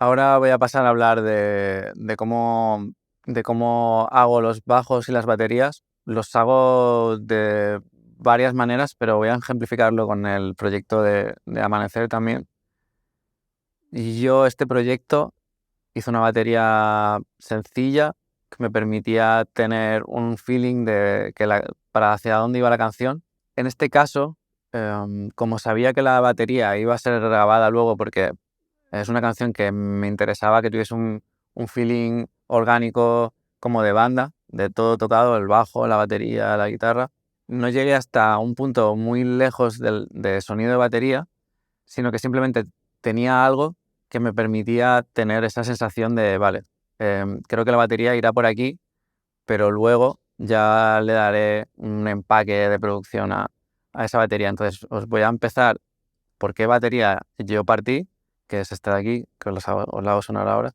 Ahora voy a pasar a hablar de cómo hago los bajos y las baterías. Los hago de varias maneras, pero voy a ejemplificarlo con el proyecto de Amanecer también. Y yo este proyecto hice una batería sencilla que me permitía tener un feeling para hacia dónde iba la canción. En este caso, como sabía que la batería iba a ser grabada luego porque es una canción que me interesaba que tuviese un feeling orgánico como de banda, de todo tocado, el bajo, la batería, la guitarra. No llegué hasta un punto muy lejos de sonido de batería, sino que simplemente tenía algo que me permitía tener esa sensación de, vale, creo que la batería irá por aquí, pero luego ya le daré un empaque de producción a esa batería. Entonces os voy a empezar por qué batería yo partí, que es esta de aquí, que os la hago sonar ahora.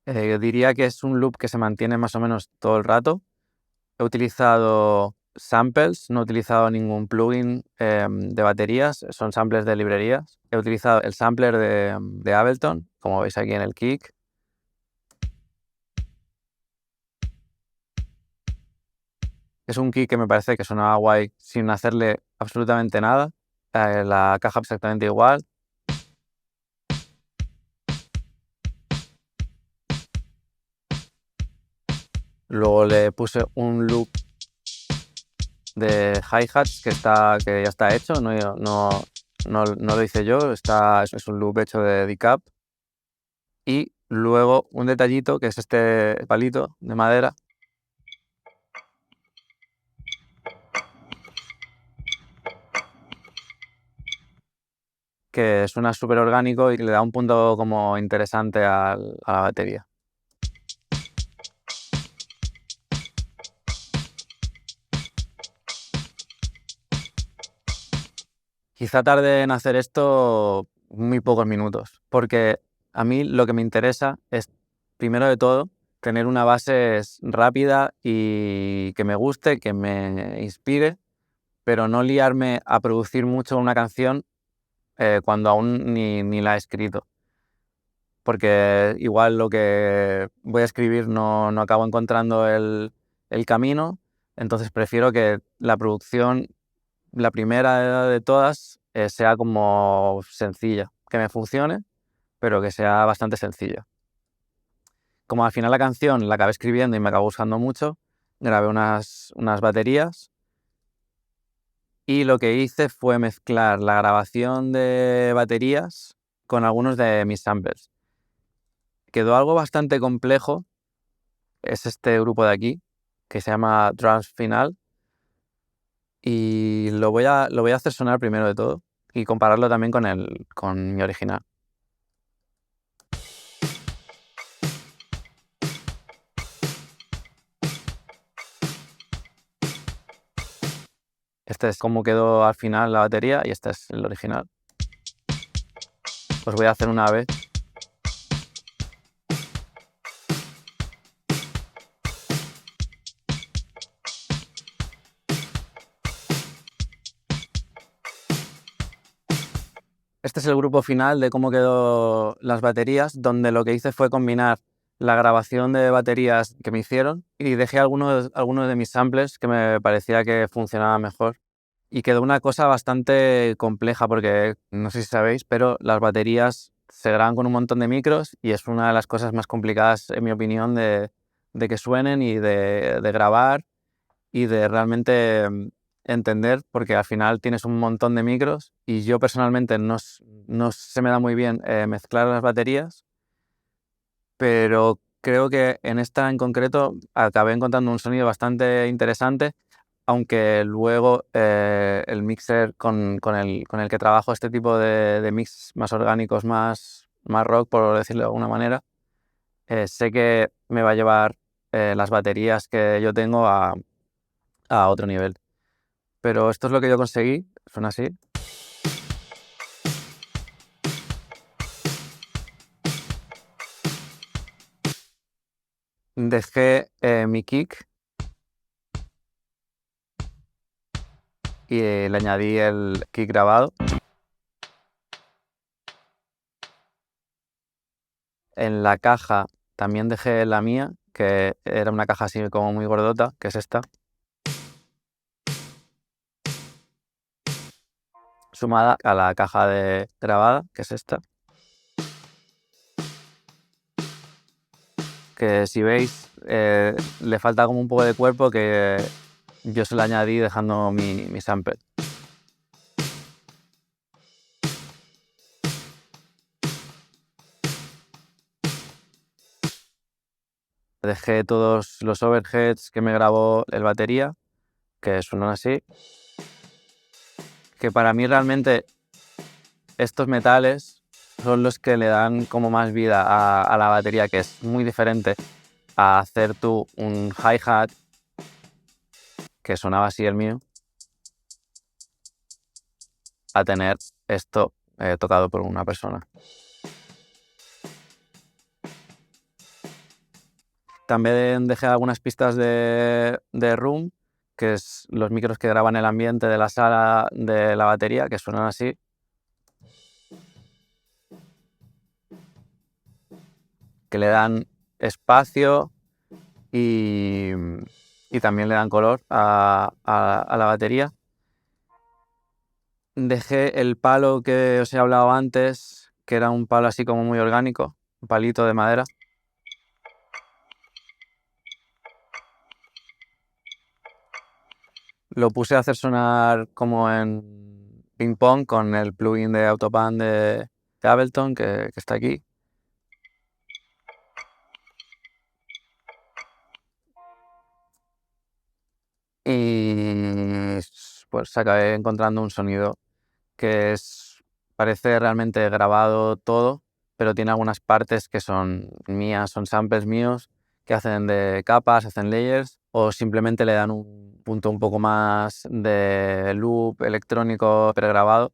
Yo diría que es un loop que se mantiene más o menos todo el rato. He utilizado samples, no he utilizado ningún plugin de baterías, son samples de librerías. He utilizado el sampler de Ableton, como veis aquí en el kick. Es un kick que me parece que sonaba guay sin hacerle absolutamente nada. La caja exactamente igual. Luego le puse un loop de hi-hats que ya está hecho, no lo hice yo, es un loop hecho de decap. Y luego un detallito que es este palito de madera, que suena súper orgánico y le da un punto como interesante a la batería. Quizá tarde en hacer esto muy pocos minutos, porque a mí lo que me interesa es, primero de todo, tener una base rápida y que me guste, que me inspire, pero no liarme a producir mucho una canción cuando aún ni la he escrito. Porque igual lo que voy a escribir no acabo encontrando el camino, entonces prefiero que la producción, la primera de todas, sea como sencilla, que me funcione, pero que sea bastante sencilla. Como al final la canción la acabé escribiendo y me acabó gustando mucho, grabé unas baterías y lo que hice fue mezclar la grabación de baterías con algunos de mis samples. Quedó algo bastante complejo, es este grupo de aquí, que se llama Drums Final, y lo voy a hacer sonar primero de todo y compararlo también con mi original. Este es cómo quedó al final la batería y este es el original. Os voy a hacer una vez. Este es el grupo final de cómo quedó las baterías, donde lo que hice fue combinar la grabación de baterías que me hicieron y dejé algunos de mis samples que me parecía que funcionaba mejor. Y quedó una cosa bastante compleja porque, no sé si sabéis, pero las baterías se graban con un montón de micros y es una de las cosas más complicadas, en mi opinión, de que suenen y de grabar y de realmente entender, porque al final tienes un montón de micros y yo personalmente no se me da muy bien mezclar las baterías, pero creo que en esta en concreto acabé encontrando un sonido bastante interesante, aunque luego el mixer con el que trabajo este tipo de mix más orgánicos, más rock, por decirlo de alguna manera, sé que me va a llevar las baterías que yo tengo a otro nivel. Pero esto es lo que yo conseguí, suena así. Dejé mi kick y le añadí el kick grabado. En la caja también dejé la mía, que era una caja así como muy gordota, que es esta, sumada a la caja de grabada, que es esta. Que si veis le falta como un poco de cuerpo, que yo se lo añadí dejando mi sample. Dejé todos los overheads que me grabó el batería, que suenan así. Que para mí realmente estos metales son los que le dan como más vida a la batería, que es muy diferente a hacer tú un hi-hat, que sonaba así el mío, a tener esto tocado por una persona. También dejé algunas pistas de room, que es los micros que graban el ambiente de la sala de la batería, que suenan así. Que le dan espacio y también le dan color a la batería. Dejé el palo que os he hablado antes, que era un palo así como muy orgánico, un palito de madera. Lo puse a hacer sonar como en ping pong con el plugin de Autobahn de Ableton, que está aquí. Y pues acabé encontrando un sonido que parece realmente grabado todo, pero tiene algunas partes que son mías, son samples míos, que hacen de capas, hacen layers, o simplemente le dan un punto un poco más de loop electrónico pregrabado,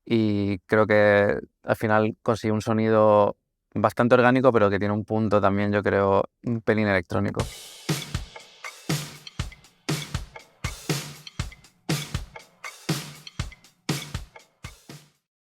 y creo que al final consigue un sonido bastante orgánico, pero que tiene un punto también, yo creo, un pelín electrónico.